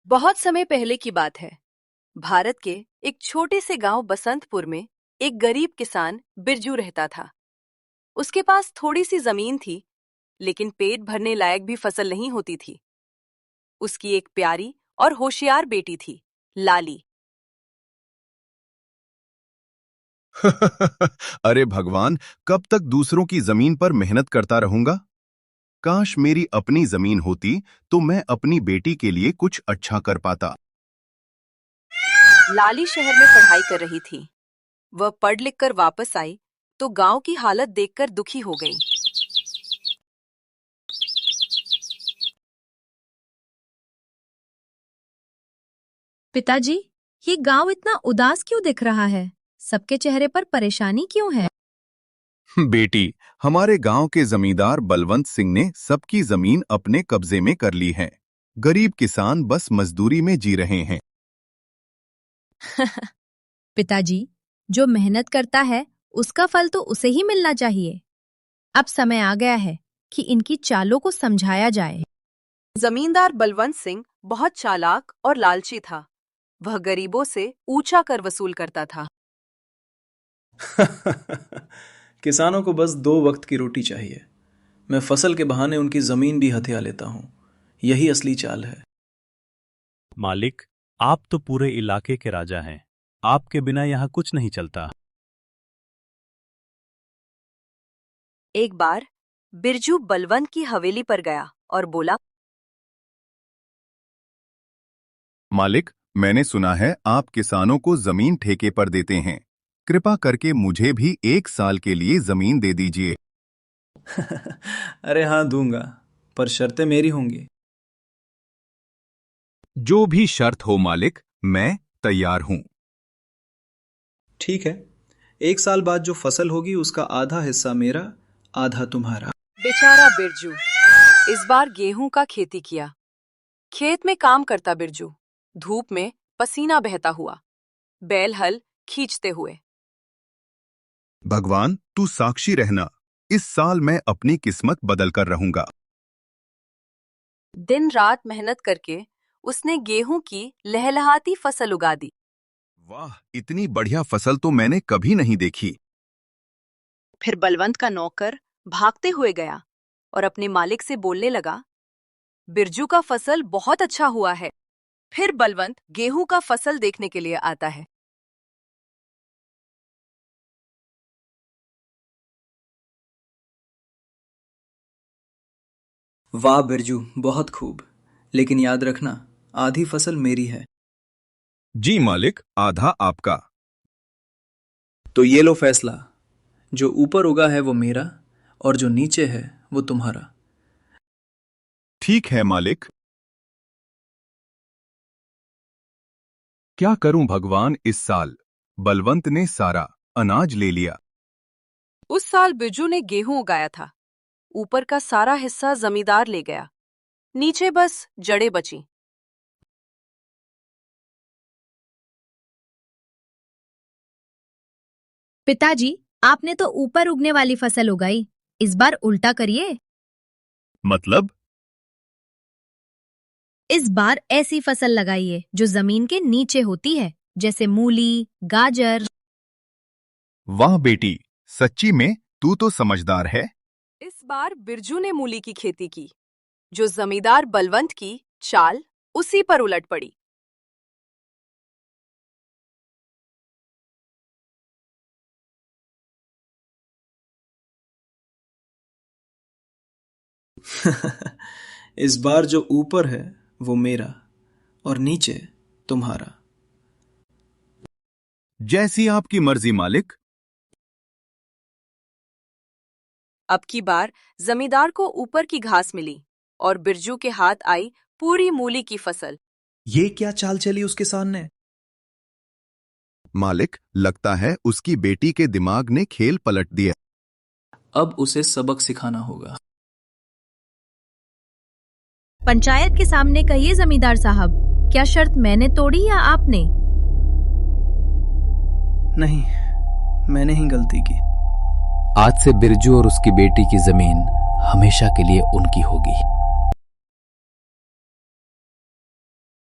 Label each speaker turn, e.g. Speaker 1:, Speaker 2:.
Speaker 1: बहुत समय पहले की बात है। भारत के एक छोटे से गांव बसंतपुर में एक गरीब किसान बिरजू रहता था। उसके पास थोड़ी सी जमीन थी, लेकिन पेट भरने लायक भी फसल नहीं होती थी। उसकी एक प्यारी और होशियार बेटी थी, लाली।
Speaker 2: अरे भगवान, कब तक दूसरों की जमीन पर मेहनत करता रहूंगा? काश मेरी अपनी जमीन होती तो मैं अपनी बेटी के लिए कुछ अच्छा कर पाता।
Speaker 1: लाली शहर में पढ़ाई कर रही थी। वह पढ़ लिख कर वापस आई तो गांव की हालत देखकर दुखी हो गई।
Speaker 3: पिताजी, ये गांव इतना उदास क्यों दिख रहा है? सबके चेहरे पर परेशानी क्यों है?
Speaker 2: बेटी, हमारे गांव के जमींदार बलवंत सिंह ने सबकी जमीन अपने कब्जे में कर ली है। गरीब किसान बस मजदूरी में जी रहे हैं।
Speaker 3: पिताजी, जो मेहनत करता है उसका फल तो उसे ही मिलना चाहिए। अब समय आ गया है कि इनकी चालों को समझाया जाए।
Speaker 1: जमींदार बलवंत सिंह बहुत चालाक और लालची था। वह गरीबों से ऊंचा कर वसूल करता था।
Speaker 4: किसानों को बस 2 वक्त की रोटी चाहिए। मैं फसल के बहाने उनकी जमीन भी हथिया लेता हूं। यही असली चाल है।
Speaker 5: मालिक, आप तो पूरे इलाके के राजा हैं। आपके बिना यहाँ कुछ नहीं चलता।
Speaker 1: एक बार बिरजू बलवंत की हवेली पर गया और बोला,
Speaker 2: मालिक, मैंने सुना है आप किसानों को जमीन ठेके पर देते हैं। कृपा करके मुझे भी 1 साल के लिए जमीन दे दीजिए।
Speaker 4: अरे हाँ, दूंगा, पर शर्तें मेरी होंगी।
Speaker 2: जो भी शर्त हो मालिक, मैं तैयार हूं।
Speaker 4: ठीक है, 1 साल बाद जो फसल होगी उसका आधा हिस्सा मेरा, आधा तुम्हारा।
Speaker 1: बेचारा बिरजू इस बार गेहूं का खेती किया। खेत में काम करता बिरजू धूप में पसीना बहता हुआ, बैल हल खींचते हुए।
Speaker 2: भगवान, तू साक्षी रहना, इस साल मैं अपनी किस्मत बदल कर रहूंगा।
Speaker 1: दिन रात मेहनत करके उसने गेहूं की लहलहाती फसल उगा दी।
Speaker 2: वाह, इतनी बढ़िया फसल तो मैंने कभी नहीं देखी।
Speaker 1: फिर बलवंत का नौकर भागते हुए गया और अपने मालिक से बोलने लगा, बिरजू का फसल बहुत अच्छा हुआ है। फिर बलवंत गेहूं का फसल देखने के लिए आता है।
Speaker 4: वाह बिरजू, बहुत खूब, लेकिन याद रखना, आधी फसल मेरी है।
Speaker 2: जी मालिक, आधा आपका।
Speaker 4: तो ये लो फैसला, जो ऊपर उगा है वो मेरा और जो नीचे है वो तुम्हारा।
Speaker 2: ठीक है मालिक। क्या करूं भगवान, इस साल बलवंत ने सारा अनाज ले लिया।
Speaker 1: उस साल बिरजू ने गेहूं उगाया था। ऊपर का सारा हिस्सा जमींदार ले गया, नीचे बस जड़ें बची।
Speaker 3: पिताजी, आपने तो ऊपर उगने वाली फसल उगाई, इस बार उल्टा करिए।
Speaker 2: मतलब?
Speaker 3: इस बार ऐसी फसल लगाइए जो जमीन के नीचे होती है, जैसे मूली, गाजर।
Speaker 2: वाह बेटी, सच्ची में तू तो समझदार है।
Speaker 1: इस बार बिरजू ने मूली की खेती की। जो जमींदार बलवंत की चाल उसी पर उलट पड़ी।
Speaker 4: इस बार जो ऊपर है वो मेरा और नीचे तुम्हारा।
Speaker 2: जैसी आपकी मर्जी मालिक।
Speaker 1: अब की बार जमींदार को ऊपर की घास मिली और बिरजू के हाथ आई पूरी मूली की फसल।
Speaker 4: ये क्या चाल चली उसके सामने?
Speaker 2: मालिक, लगता है उसकी बेटी के दिमाग ने खेल पलट दिया।
Speaker 4: अब उसे सबक सिखाना होगा।
Speaker 3: पंचायत के सामने कहिए जमींदार साहब, क्या शर्त मैंने तोड़ी या आपने?
Speaker 4: नहीं, मैंने ही गलती की।
Speaker 6: आज से बिरजू और उसकी बेटी की जमीन हमेशा के लिए उनकी होगी।